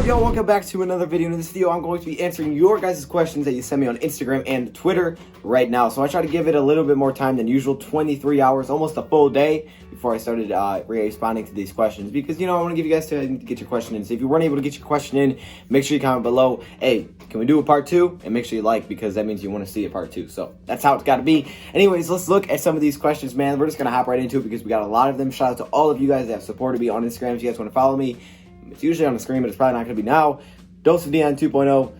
up, y'all? Welcome back to another video. In this video, I'm going to be answering your guys' questions that you send me on Instagram and Twitter right now. So I try to give it a little bit more time than usual, 23 hours, almost a full day before I started responding to these questions. Because, you know, I want to give you guys time to get your question in. So if you weren't able to get your question in, make sure you comment below, hey, can we do a part 2? And make sure you like, because that means you want to see a part 2. So that's how it's got to be. Anyways, let's look at some of these questions, man. We're just going to hop right into it because we got a lot of them. Shout out to all of you guys that have supported me on Instagram. If you guys want to follow me, it's usually on the screen, but it's probably not going to be now. DoseOfDion 2.0,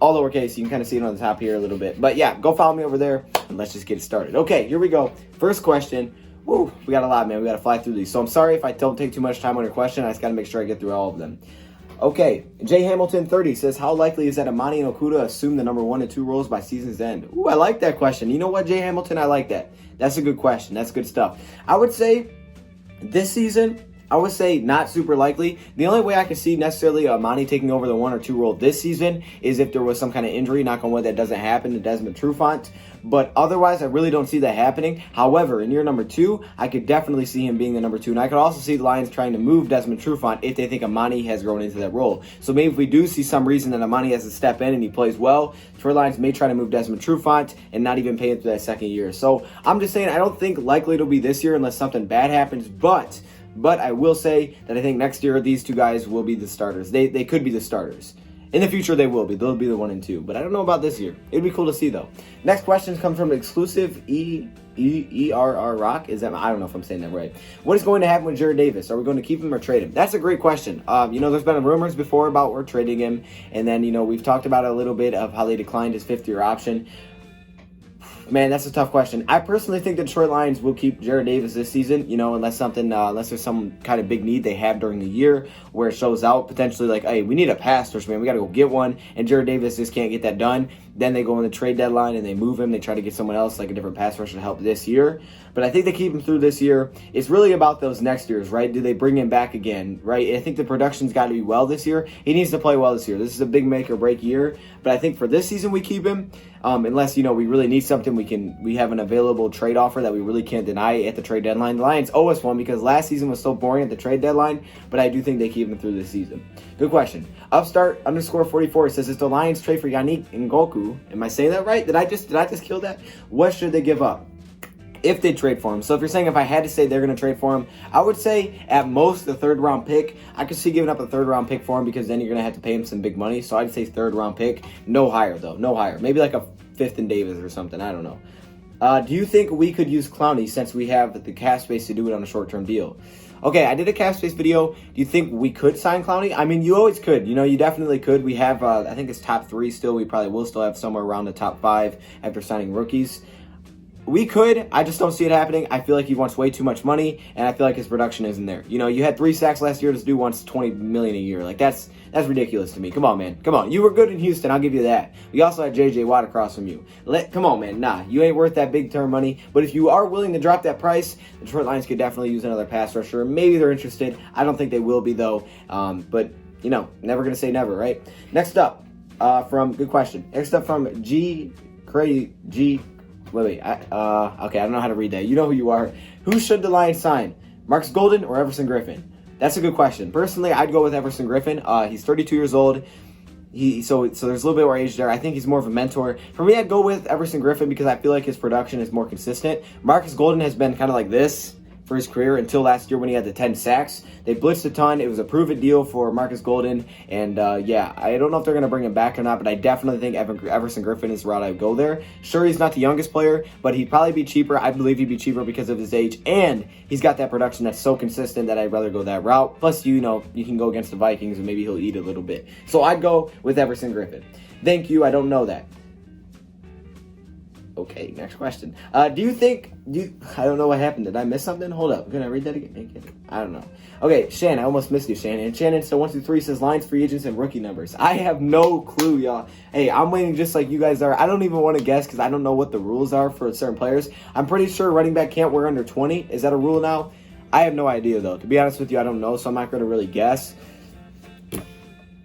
all lowercase. You can kind of see it on the top here a little bit. But yeah, go follow me over there, and let's just get started. Okay, here we go. First question. Woo, we got a lot, man. We got to fly through these. So I'm sorry if I don't take too much time on your question. I just got to make sure I get through all of them. Okay, J Hamilton 30 says, how likely is that Amani and Okuda assume the number 1 and 2 roles by season's end? Ooh, I like that question. You know what, J Hamilton? I like that. That's a good question. That's good stuff. I would say this season, I would say not super likely. The only way I could see necessarily Amani taking over the 1 or 2 role this season is if there was some kind of injury. Knock on wood, that doesn't happen to Desmond Trufant. But otherwise, I really don't see that happening. However, in year number 2, I could definitely see him being the number 2. And I could also see the Lions trying to move Desmond Trufant if they think Amani has grown into that role. So maybe if we do see some reason that Amani has to step in and he plays well, Detroit Lions may try to move Desmond Trufant and not even pay him through that second year. So I'm just saying, I don't think likely it'll be this year unless something bad happens. But I will say that I think next year these two guys will be the starters. They could be the starters. In the future, they will be. They'll be the 1 and 2. But I don't know about this year. It'd be cool to see, though. Next question comes from exclusive ERR Rock. Is that, I don't know if I'm saying that right. What is going to happen with Jarrad Davis? Are we going to keep him or trade him? That's a great question. You know, there's been rumors before about we're trading him. And then, you know, we've talked about it a little bit of how they declined his 5th-year option. Man, that's a tough question. I personally think the Detroit Lions will keep Jarrad Davis this season, you know, unless there's some kind of big need they have during the year where it shows out potentially like, hey, we need a pass rush, man. We got to go get one, and Jarrad Davis just can't get that done. Then they go on the trade deadline and they move him. They try to get someone else, like a different pass rusher to help this year. But I think they keep him through this year. It's really about those next years, right? Do they bring him back again, right? I think the production's got to be well this year. He needs to play well this year. This is a big make or break year. But I think for this season we keep him, unless, you know, we really need something. We have an available trade offer that we really can't deny at the trade deadline. The Lions owe us one because last season was so boring at the trade deadline. But I do think they keep him through this season. Good question. Upstart _44 says, is the Lions trade for Yannick Ngakoue? Am I saying that right? Did I just kill that? What should they give up if they trade for him? So if you're saying if I had to say they're going to trade for him, I would say at most the 3rd round pick. I could see giving up a 3rd round pick for him because then you're going to have to pay him some big money. So I'd say 3rd round pick. No higher, though. No higher. Maybe like a 5th and Davis or something. I don't know. Do you think we could use Clowney since we have the cap space to do it on a short-term deal? Okay, I did a cap space video. Do you think we could sign Clowney? I mean, you always could. You know, you definitely could. We have, I think it's top 3 still. We probably will still have somewhere around the top 5 after signing rookies. We could. I just don't see it happening. I feel like he wants way too much money, and I feel like his production isn't there. You know, you had 3 sacks last year. This dude wants $20 million a year. Like, that's ridiculous to me. Come on, man. Come on. You were good in Houston. I'll give you that. We also had J.J. Watt across from you. Come on, man. Nah, you ain't worth that big term money. But if you are willing to drop that price, the Detroit Lions could definitely use another pass rusher. Maybe they're interested. I don't think they will be, though. But, you know, never going to say never, right? Next up, good question. Next up from okay, I don't know how to read that. You know who you are. Who should the Lions sign? Marcus Golden or Everson Griffin? That's a good question. Personally, I'd go with Everson Griffin. He's 32 years old. So there's a little bit more age there. I think he's more of a mentor. For me, I'd go with Everson Griffin because I feel like his production is more consistent. Marcus Golden has been kind of like this for his career until last year when he had the 10 sacks. They blitzed a ton. It was a prove-it deal for Marcus Golden. And, yeah, I don't know if they're going to bring him back or not, but I definitely think Everson Griffin is the route I would go there. Sure, he's not the youngest player, but he'd probably be cheaper. I believe he'd be cheaper because of his age. And he's got that production that's so consistent that I'd rather go that route. Plus, you know, you can go against the Vikings and maybe he'll eat a little bit. So I'd go with Everson Griffin. Thank you. I don't know that. Okay, next question. I don't know what happened. Did I miss something? Hold up. Can I read that again? I don't know. Okay, Shan, I almost missed you, Shan. And Shannon, so 123 says Lions free agents and rookie numbers. I have no clue, y'all. Hey, I'm waiting just like you guys are. I don't even want to guess because I don't know what the rules are for certain players. I'm pretty sure running back can't wear under 20. Is that a rule now? I have no idea, though. To be honest with you, I don't know, so I'm not going to really guess.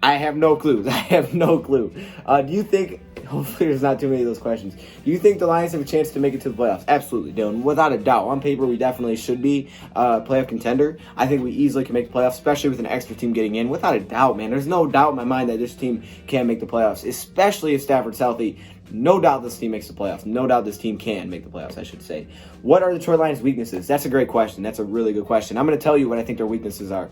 I have no clues. I have no clue. Do you think Hopefully there's not too many of those questions. Do you think the Lions have a chance to make it to the playoffs? Absolutely, Dylan. Without a doubt. On paper, we definitely should be a playoff contender. I think we easily can make the playoffs, especially with an extra team getting in. Without a doubt, man. There's no doubt in my mind that this team can make the playoffs, especially if Stafford's healthy. No doubt this team makes the playoffs. No doubt this team can make the playoffs, I should say. What are the Detroit Lions' weaknesses? That's a great question. That's a really good question. I'm going to tell you what I think their weaknesses are.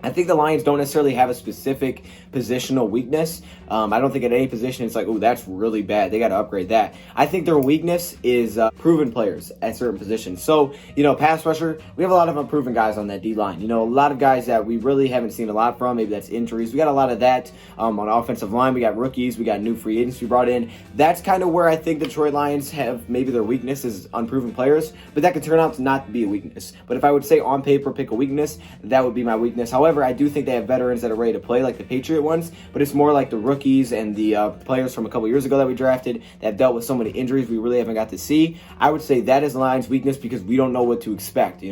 I think the Lions don't necessarily have a specific positional weakness. I don't think at any position it's like, oh, that's really bad. They got to upgrade that. I think their weakness is proven players at certain positions. So, pass rusher, we have a lot of unproven guys on that D-line. A lot of guys that we really haven't seen a lot from. Maybe that's injuries. We got a lot of that on offensive line. We got rookies. We got new free agents we brought in. That's kind of where I think the Detroit Lions have maybe their weakness is unproven players, but that could turn out to not be a weakness. But if I would say on paper pick a weakness, that would be my weakness. However, I do think they have veterans that are ready to play like the Patriot ones, but it's more like the rookies and the players from a couple years ago that we drafted that have dealt with so many injuries we really haven't got to see. I would say that is the Lions' weakness because we don't know what to expect,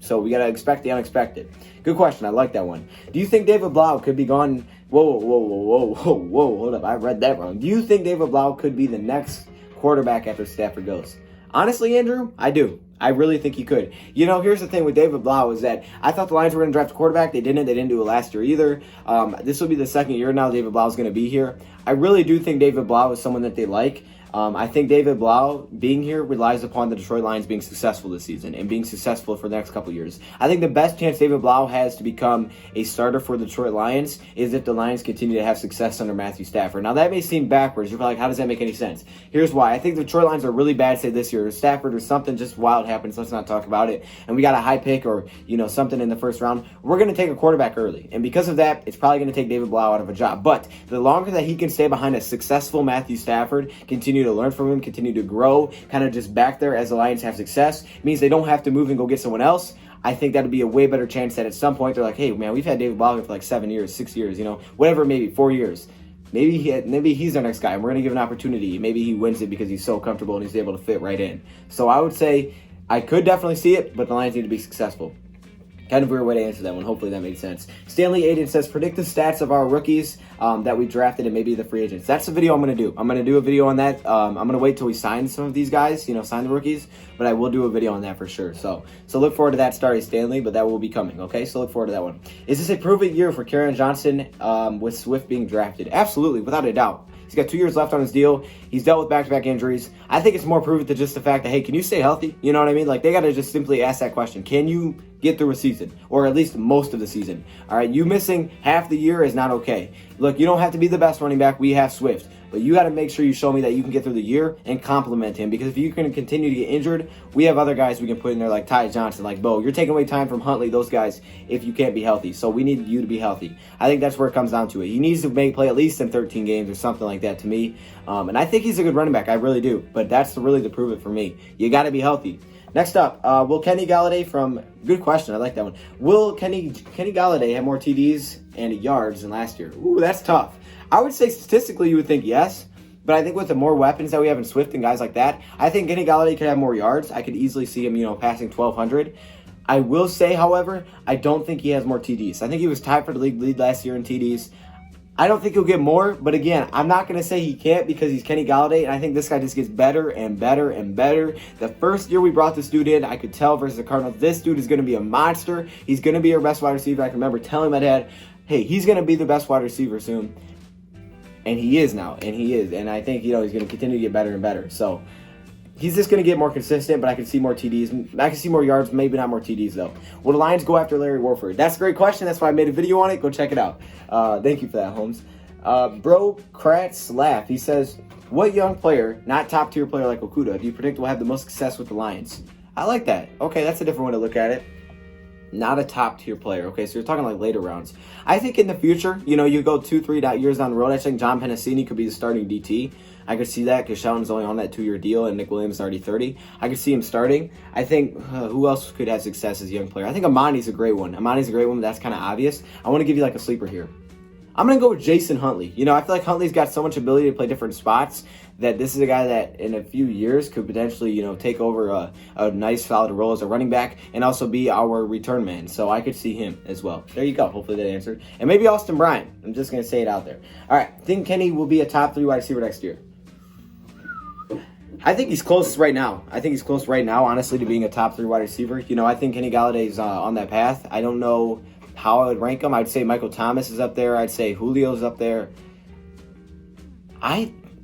so we got to expect the unexpected. Good question. I like that one. Do you think David Blau could be gone? Whoa, hold up. I read that wrong. Do you think David Blau could be the next quarterback after Stafford goes? Honestly, Andrew, I do. I really think he could. Here's the thing with David Blau is that I thought the Lions were going to draft a quarterback. They didn't. They didn't do it last year either. This will be the second year now David Blau is going to be here. I really do think David Blau is someone that they like. I think David Blau being here relies upon the Detroit Lions being successful this season and being successful for the next couple years. I think the best chance David Blau has to become a starter for the Detroit Lions is if the Lions continue to have success under Matthew Stafford. Now, that may seem backwards. You're probably like, how does that make any sense? Here's why. I think the Detroit Lions are really bad, say, this year. Stafford or something just wild happens. Let's not talk about it. And we got a high pick or, something in the first round. We're going to take a quarterback early. And because of that, it's probably going to take David Blau out of a job. But the longer that he can stay behind a successful Matthew Stafford, continue to learn from him, continue to grow, kind of just back there as the Lions have success, it means they don't have to move and go get someone else. I think that would be a way better chance that at some point they're like, hey, man, we've had David Blau for like 7 years, 6 years, whatever, maybe 4 years. Maybe he's our next guy, and we're going to give an opportunity. Maybe he wins it because he's so comfortable and he's able to fit right in. So I would say I could definitely see it, but the Lions need to be successful. Kind of weird way to answer that one. Hopefully that made sense. Stanley Aiden says, predict the stats of our rookies that we drafted and maybe the free agents. That's the video I'm going to do. I'm going to do a video on that. I'm going to wait till we sign some of these guys, sign the rookies, but I will do a video on that for sure. So look forward to that starting Stanley, but that will be coming, okay? So look forward to that one. Is this a prove-it year for Kerryon Johnson with Swift being drafted? Absolutely, without a doubt. He's got 2 years left on his deal. He's dealt with back-to-back injuries. I think it's more proven than just the fact that, hey, can you stay healthy? You know what I mean? Like, they got to just simply ask that question. Can you get through a season, or at least most of the season? All right, you missing half the year is not okay. Look, you don't have to be the best running back. We have Swift. But you got to make sure you show me that you can get through the year and compliment him. Because if you can continue to get injured, we have other guys we can put in there like Ty Johnson, like Bo. You're taking away time from Huntley, those guys, if you can't be healthy. So we need you to be healthy. I think that's where it comes down to it. He needs to play at least in 13 games or something like that to me. And I think he's a good running back. I really do. But that's really to prove it for me. You got to be healthy. Next up, will Kenny Golladay from... Good question. I like that one. Will Kenny Golladay have more TDs and yards than last year? Ooh, that's tough. I would say statistically you would think yes. But I think with the more weapons that we have in Swift and guys like that, I think Kenny Golladay could have more yards. I could easily see him, passing 1,200. I will say, however, I don't think he has more TDs. I think he was tied for the league lead last year in TDs. I don't think he'll get more, but again, I'm not going to say he can't because he's Kenny Golladay, and I think this guy just gets better and better and better. The first year we brought this dude in, I could tell versus the Cardinals, this dude is going to be a monster. He's going to be our best wide receiver. I can remember telling my dad, hey, he's going to be the best wide receiver soon. And he is now, and he is. And I think, he's going to continue to get better and better. So he's just going to get more consistent, but I can see more TDs. I can see more yards, maybe not more TDs, though. Will the Lions go after Larry Warford? That's a great question. That's why I made a video on it. Go check it out. Thank you for that, Holmes. Bro Kratz Laugh. He says, what young player, not top-tier player like Okuda, do you predict will have the most success with the Lions? I like that. Okay, that's a different way to look at it. Not a top-tier player. Okay, so you're talking like later rounds. I think in the future, you go 2-3 years down the road, I think John Pennicini could be the starting DT. I could see that because Sheldon's only on that 2-year deal and Nick Williams is already 30. I could see him starting. I think who else could have success as a young player? I think Amani's a great one. Amani's a great one, but that's kind of obvious. I want to give you like a sleeper here. I'm going to go with Jason Huntley. I feel like Huntley's got so much ability to play different spots that this is a guy that in a few years could potentially, take over a nice solid role as a running back and also be our return man. So I could see him as well. There you go. Hopefully that answered. And maybe Austin Bryant. I'm just going to say it out there. All right. Think Kenny will be a top 3 wide receiver next year? I think he's close right now. Honestly, to being a top 3 wide receiver. I think Kenny Galladay's on that path. I don't know how I would rank him. I'd say Michael Thomas is up there. I'd say Julio's up there.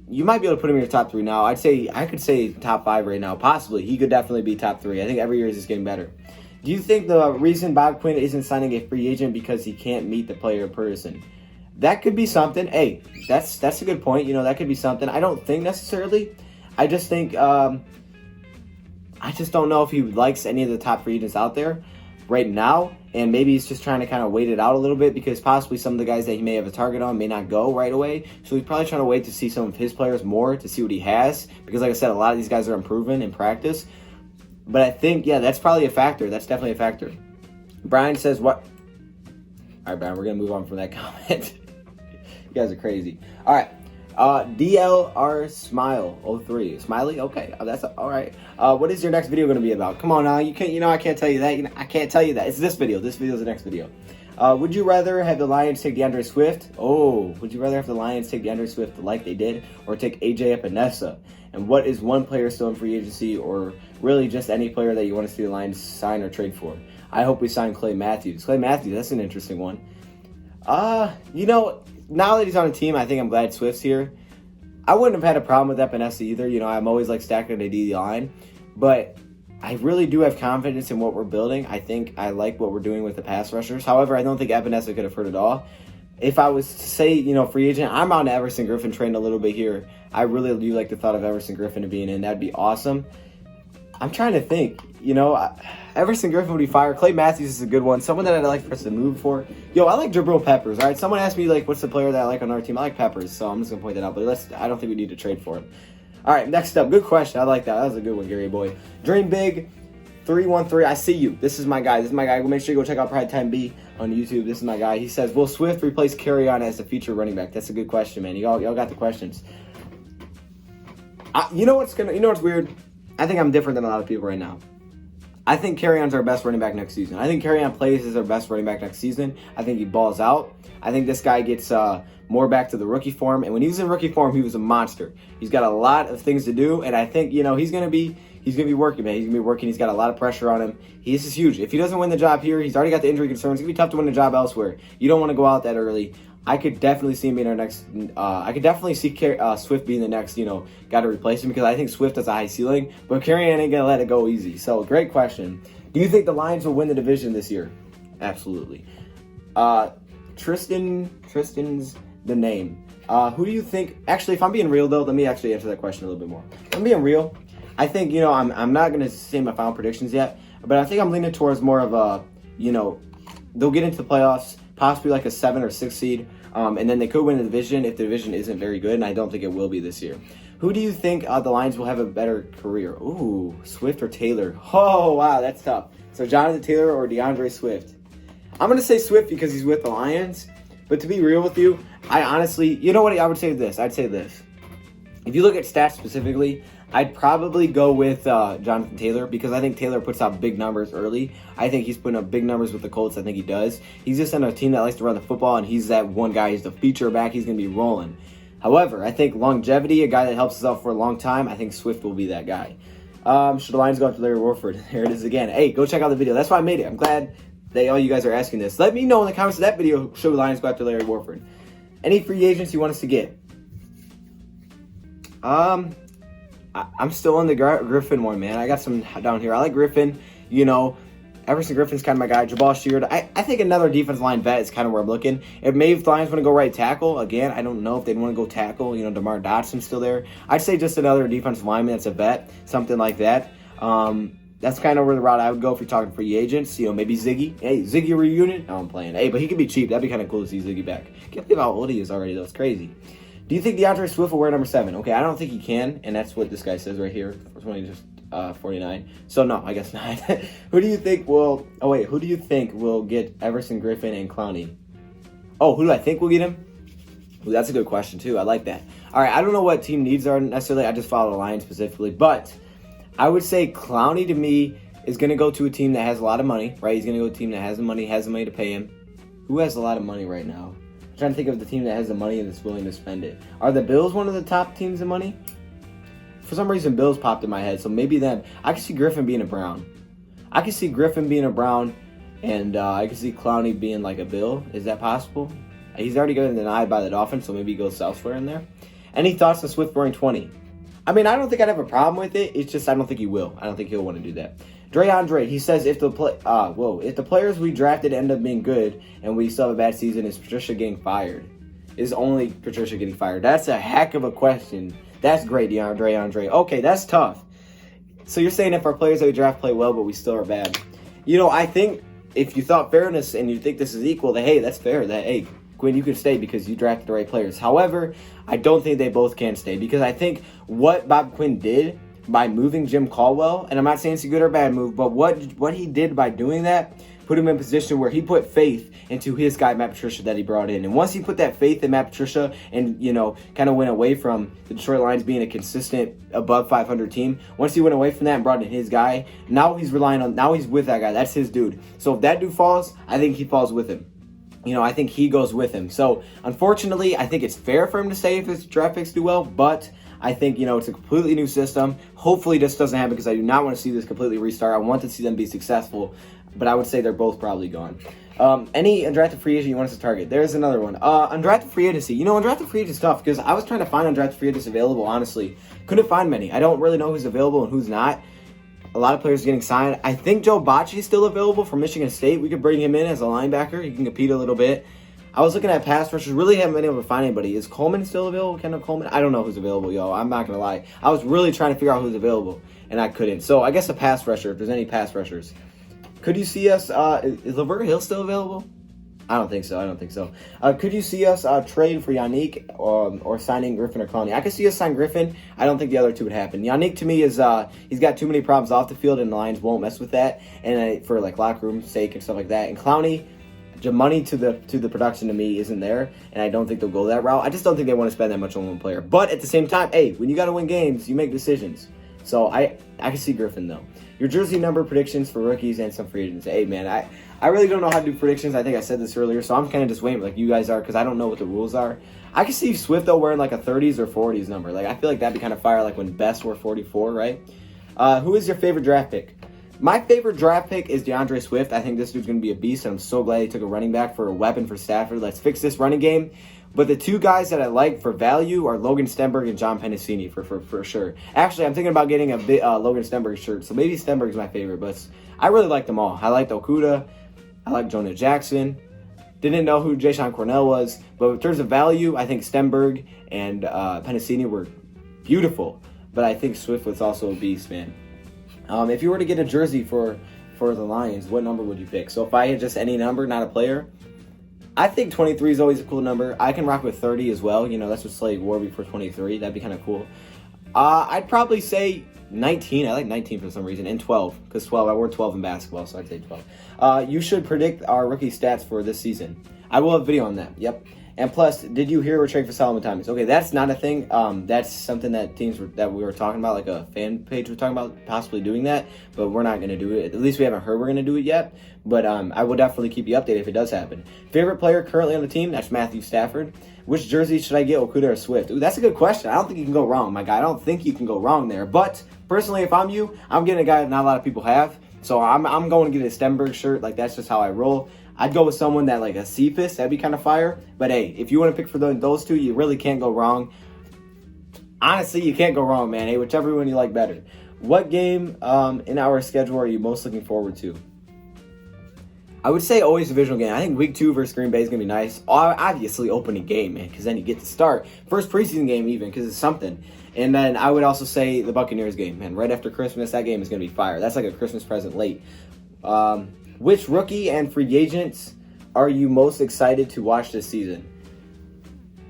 You might be able to put him in your top 3 now. I could say top 5 right now. Possibly. He could definitely be top 3. I think every year he's just getting better. Do you think the reason Bob Quinn isn't signing a free agent because he can't meet the player in person? That could be something. Hey, that's a good point. That could be something. I don't think necessarily. I just think I just don't know if he likes any of the top free agents out there right now, and maybe he's just trying to kind of wait it out a little bit because possibly some of the guys that he may have a target on may not go right away. So he's probably trying to wait to see some of his players more to see what he has because, like I said, a lot of these guys are improving in practice. But I think, yeah, that's probably a factor. That's definitely a factor. Brian says what? All right, Brian, we're going to move on from that comment. You guys are crazy. All right. DLR Smile 03. Smiley? Okay. That's all right. What is your next video going to be about? Come on now. I can't tell you that. I can't tell you that. It's this video. This video is the next video. Would you rather have the Lions take DeAndre Swift? Oh, would you rather have the Lions take DeAndre Swift like they did or take AJ Epinesa? And what is one player still in free agency or really just any player that you want to see the Lions sign or trade for? I hope we sign Clay Matthews. Clay Matthews, that's an interesting one. Now that he's on a team, I think I'm glad Swift's here. I wouldn't have had a problem with Epinesa either. I'm always like stacking the D line, but I really do have confidence in what we're building. I think I like what we're doing with the pass rushers. However, I don't think Epinesa could have hurt at all. If I was to say, free agent, I'm on Everson Griffin train a little bit here. I really do like the thought of Everson Griffin being in. That'd be awesome. I'm trying to think. Everson Griffin would be fire. Clay Matthews is a good one. Someone that I'd like for us to move for. I like Jabril Peppers. All right, someone asked me what's the player that I like on our team. I like Peppers, so I'm just gonna point that out. But I don't think we need to trade for him. All right, next up, good question. I like that. That was a good one, Gary boy. Dream big, 313. I see you. This is my guy. Make sure you go check out Pride 10B on YouTube. This is my guy. He says, will Swift replace Kerryon as the future running back? That's a good question, man. Y'all got the questions. You know what's weird? I think I'm different than a lot of people right now. I think Kerryon's our best running back next season. I think Kerryon plays as our best running back next season. I think he balls out. I think this guy gets more back to the rookie form. And when he was in rookie form, he was a monster. He's got a lot of things to do. And I think, he's going to be working, man. He's going to be working. He's got a lot of pressure on him. This is huge. If he doesn't win the job here, he's already got the injury concerns. It's going to be tough to win the job elsewhere. You don't want to go out that early. I could definitely see him being our next. I could definitely see Swift being the next, guy to replace him because I think Swift has a high ceiling, but Kerryon ain't gonna let it go easy. So great question. Do you think the Lions will win the division this year? Absolutely. Tristan's the name. Who do you think? Actually, if I'm being real though, let me actually answer that question a little bit more. If I'm being real, I think I'm not gonna say my final predictions yet, but I think I'm leaning towards more of a they'll get into the playoffs. Possibly like a 7 or 6 seed, and then they could win the division if the division isn't very good, and I don't think it will be this year. Who do you think the Lions will have a better career? Ooh, Swift or Taylor? Oh, wow, that's tough. So Jonathan Taylor or DeAndre Swift? I'm going to say Swift because he's with the Lions, but to be real with you, I honestly, I would say this. I'd say this. If you look at stats specifically, I'd probably go with Jonathan Taylor because I think Taylor puts out big numbers early. I think he's putting up big numbers with the Colts. I think he does. He's just on a team that likes to run the football, and he's that one guy. He's the feature back. He's going to be rolling. However, I think longevity, a guy that helps us out for a long time, I think Swift will be that guy. Should the Lions go after Larry Warford? There it is again. Hey, go check out the video. That's why I made it. I'm glad that all you guys are asking this. Let me know in the comments of that video, should the Lions go after Larry Warford? Any free agents you want us to get? I'm still on the Griffin one, man. I got some down here. I like Griffin. Everson Griffin's kind of my guy. Jabal Sheard. I think another defensive line vet is kind of where I'm looking. If maybe the Lions want to go right tackle, again, I don't know if they'd want to go tackle. DeMar Dotson's still there. I'd say just another defensive lineman that's a vet, something like that. That's kind of where the route I would go if you're talking free agents. Maybe Ziggy. Hey, Ziggy reunion? No, I'm playing. Hey, but he could be cheap. That'd be kind of cool to see Ziggy back. Can't believe how old he is already, though. It's crazy. Do you think DeAndre Swift will wear number 7? Okay, I don't think he can, and that's what this guy says right here. 49. So no, I guess not. Who do you think will get Everson Griffin and Clowney? Oh, who do I think will get him? Ooh, that's a good question too. I like that. All right, I don't know what team needs are necessarily. I just follow the Lions specifically, but I would say Clowney to me is going to go to a team that has a lot of money, right? He's going to go to a team that has the money to pay him. Who has a lot of money right now? I'm trying to think of the team that has the money and is willing to spend it. Are the Bills one of the top teams in money? for some reason, Bills popped in my head. So maybe then I could see Griffin being a Brown. I could see Griffin being a Brown, and I could see Clowney being like a Bill. Is that possible? He's already getting denied by the Dolphins, so maybe he goes elsewhere in there. Any thoughts on Swift wearing 20? I mean, I don't think I'd have a problem with it. It's just I don't think he will. I don't think he'll want to do that. Andre, he says if the players we drafted end up being good and we still have a bad season, is Patricia getting fired? Is only Patricia getting fired? That's a heck of a question. That's great, Andre. Okay, that's tough. So you're saying if our players that we draft play well, but we still are bad? I think if you thought fairness and you think this is equal, that hey, that's fair. That hey, Quinn, you can stay because you drafted the right players. However, I don't think they both can stay because I think what Bob Quinn did by moving Jim Caldwell, and I'm not saying it's a good or bad move, but what he did by doing that put him in a position where he put faith into his guy, Matt Patricia, that he brought in. And once he put that faith in Matt Patricia and, kind of went away from the Detroit Lions being a consistent above 500 team, once he went away from that and brought in his guy, now he's with that guy. That's his dude. So if that dude falls, I think he falls with him. I think he goes with him. So unfortunately, I think it's fair for him to stay if his draft picks do well, but I think, it's a completely new system. Hopefully this doesn't happen because I do not want to see this completely restart. I want to see them be successful, but I would say they're both probably gone. Any undrafted free agent you want us to target? There's another one. Undrafted free agency. Undrafted free agency is tough because I was trying to find undrafted free agents available, honestly. Couldn't find many. I don't really know who's available and who's not. A lot of players getting signed. I think Joe Bocci is still available from Michigan State. We could bring him in as a linebacker. He can compete a little bit. I was looking at pass rushers. Really haven't been able to find anybody. Is Coleman still available? Kendall Coleman? I don't know who's available, yo. I'm not going to lie. I was really trying to figure out who's available, and I couldn't. So I guess a pass rusher, if there's any pass rushers. Could you see us, is Laverne Hill still available? I don't think so. Could you see us trade for Yannick or signing Griffin or Clowney? I could see us sign Griffin. I don't think the other two would happen. Yannick, to me, is he's got too many problems off the field, and the Lions won't mess with that, and for locker room sake and stuff like that. And Clowney, the money to the production to me isn't there, and I don't think they'll go that route. I just don't think they want to spend that much on one player. But at the same time, hey, when you got to win games, you make decisions. So I can see Griffin, though. Your jersey number predictions for rookies and some free agents. Hey, man, I really don't know how to do predictions. I think I said this earlier, so I'm kind of just waiting like you guys are because I don't know what the rules are. I can see Swift, though, wearing like a 30s or 40s number. I feel like that'd be kind of fire, like when Best wore 44, right? Who is your favorite draft pick? My favorite draft pick is DeAndre Swift. I think this dude's going to be a beast, and I'm so glad he took a running back for a weapon for Stafford. Let's fix this running game. But the two guys that I like for value are Logan Stenberg and John Pennicini for sure. Actually, I'm thinking about getting a Logan Stenberg shirt, so maybe Stenberg's my favorite, but I really like them all. I liked Okudah. I like Jonah Jackson. Didn't know who Jayshon Cornell was, but in terms of value, I think Stenberg and Pennicini were beautiful, but I think Swift was also a beast, man. If you were to get a jersey for the Lions, what number would you pick? So if I had just any number, not a player, I think 23 is always a cool number. I can rock with 30 as well. That's what Slade wore before 23. That'd be kind of cool. I'd probably say 19. I like 19 for some reason. And 12. Because 12, I wore 12 in basketball, so I'd say 12. You should predict our rookie stats for this season. I will have a video on that. Yep. And plus, did you hear we're trading for Solomon Thomas? Okay, that's not a thing. That's something that that we were talking about, like a fan page was talking about possibly doing that, but we're not going to do it. At least we haven't heard we're going to do it yet, but I will definitely keep you updated if it does happen. Favorite player currently on the team? That's Matthew Stafford. Which jersey should I get, Okudah or Swift? Ooh, that's a good question. I don't think you can go wrong, my guy. I don't think you can go wrong there. But personally, if I'm you, I'm getting a guy that not a lot of people have. So I'm going to get a Stenberg shirt. That's just how I roll. I'd go with someone that like a Cephas. That'd be kind of fire. But hey, if you want to pick for those two, you really can't go wrong. Honestly, you can't go wrong, man. Hey, whichever one you like better. What game in our schedule are you most looking forward to? I would say always divisional game. I think week 2 versus Green Bay is going to be nice. Obviously, opening game, man, because then you get to start. First preseason game even, because it's something. And then I would also say the Buccaneers game, man. Right after Christmas, that game is going to be fire. That's like a Christmas present late. Which rookie and free agents are you most excited to watch this season?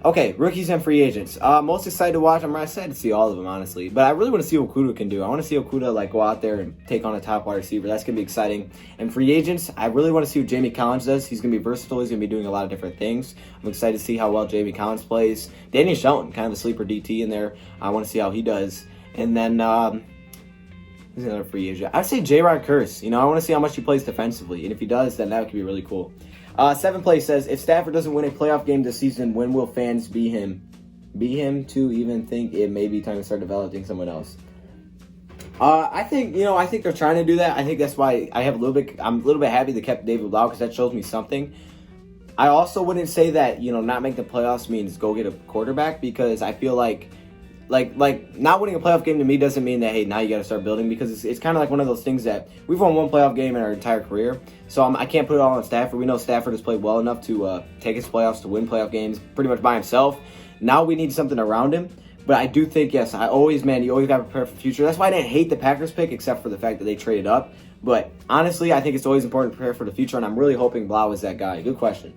Okay, rookies and free agents. Most excited to watch. I'm excited to see all of them, honestly. But I really want to see what Okudah can do. I want to see Okudah go out there and take on a top wide receiver. That's going to be exciting. And free agents, I really want to see what Jamie Collins does. He's going to be versatile. He's going to be doing a lot of different things. I'm excited to see how well Jamie Collins plays. Danny Shelton, kind of a sleeper DT in there. I want to see how he does. And then who's another free agent? I'd say Jarrad Davis. I want to see how much he plays defensively. And if he does, then that could be really cool. 7th place says, if Stafford doesn't win a playoff game this season, when will fans be him? be him to even think it may be time to start developing someone else? I think they're trying to do that. I think that's why I'm a little bit happy they kept David Blau, because that shows me something. I also wouldn't say that, not make the playoffs means go get a quarterback, because I feel like not winning a playoff game to me doesn't mean that, hey, now you got to start building, because it's kind of like one of those things that we've won one playoff game in our entire career. So I can't put it all on Stafford. We know Stafford has played well enough to take his playoffs, to win playoff games pretty much by himself. Now we need something around him. But I do think, yes, you always got to prepare for the future. That's why I didn't hate the Packers pick, except for the fact that they traded up. But honestly, I think it's always important to prepare for the future, and I'm really hoping Blau is that guy. Good question.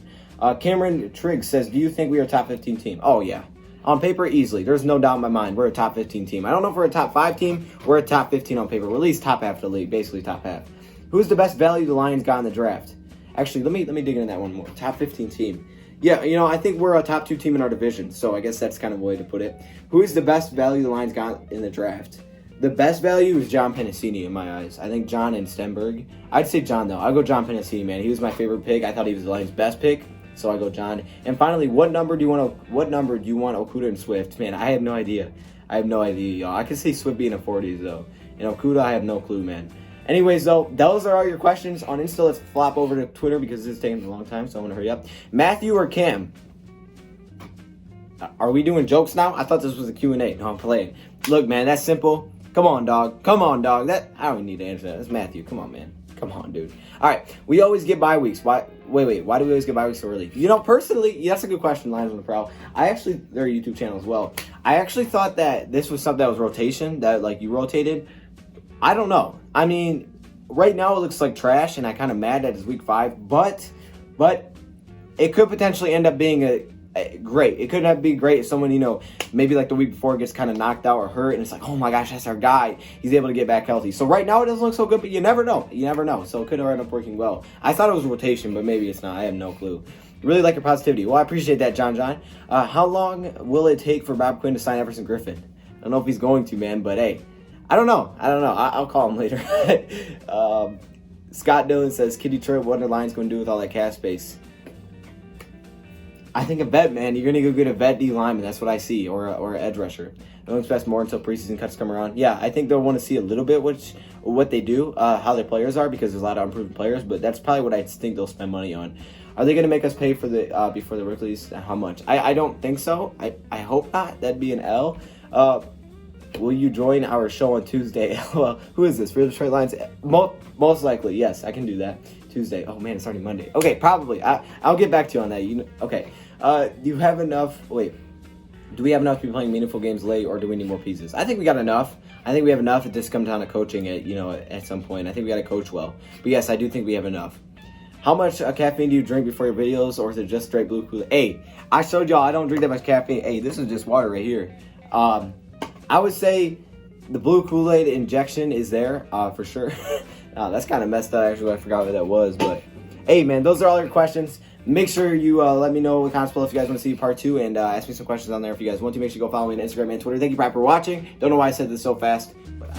Cameron Triggs says, do you think we are a top 15 team? Oh, yeah. On paper, easily. There's no doubt in my mind we're a top 15 team. I don't know if we're a top 5 team. We're a top 15 on paper. We're at least top half of the league, basically top half. Who's the best value the Lions got in the draft? Actually, let me dig into that one more. Top 15 team. Yeah, I think we're a top 2 team in our division, so I guess that's kind of a way to put it. Who is the best value the Lions got in the draft? The best value is John Pennicini in my eyes. I think John and Stenberg. I'd say John, though. I'll go John Pennicini, man. He was my favorite pick. I thought he was the Lions' best pick, so I go John. And finally, what number do you want Okudah and Swift? Man, I have no idea. Y'all. I could see Swift being a 40s, though. And Okudah, I have no clue, man. Anyways, though, those are all your questions on Insta. Let's flop over to Twitter because this is taking a long time, so I want to hurry up. Matthew or Cam? Are we doing jokes now? I thought this was a Q&A. No, I'm playing. Look, man, that's simple. Come on, dog. I don't need to answer that. That's Matthew. Come on, man. Come on, dude. All right. We always get bye weeks. Why? Wait. Why do we always get bye weeks so early? Personally, that's a good question, Lions on the Prowl. They're a YouTube channel as well. I actually thought that this was something that was rotation, that, you rotated. I don't know. I mean, right now it looks like trash, and I'm kind of mad that it's week 5. But it could potentially end up being great. It could be great if someone, maybe like the week before gets kind of knocked out or hurt, and it's like, oh my gosh, that's our guy. He's able to get back healthy. So right now it doesn't look so good, but you never know. So it could end up working well. I thought it was rotation, but maybe it's not. I have no clue. Really like your positivity. Well, I appreciate that, John. How long will it take for Bob Quinn to sign Everson Griffin? I don't know if he's going to, man, but hey. I don't know. I'll call him later. Scott Dillon says, Kid Detroit, what are Lions going to do with all that cap space? I think a vet, man. You're going to go get a vet D lineman. That's what I see. Or an edge rusher. Don't expect more until preseason cuts come around. Yeah, I think they'll want to see a little bit what they do, how their players are, because there's a lot of unproven players. But that's probably what I think they'll spend money on. Are they going to make us pay for the before the rookies? How much? I don't think so. I hope not. That'd be an L. Will you join our show on Tuesday? Well, who is this? Real Detroit Lions? Most likely, yes. I can do that. Tuesday. Oh, man, it's already Monday. Okay, probably. I'll get back to you on that. Okay. Do you have enough? Wait. Do we have enough to be playing meaningful games late, or do we need more pieces? I think we got enough. I think we have enough. It just comes down to coaching at some point. I think we got to coach well. But, yes, I do think we have enough. How much caffeine do you drink before your videos, or is it just straight blue Kool-Aid? Hey, I showed y'all I don't drink that much caffeine. Hey, this is just water right here. I would say the blue Kool-Aid injection is there, for sure. That's kind of messed up, actually. I forgot what that was. But, hey, man, those are all your questions. Make sure you let me know in the comments below if you guys want to see part 2. And ask me some questions on there if you guys want to. Make sure you go follow me on Instagram and Twitter. Thank you for watching. Don't know why I said this so fast, but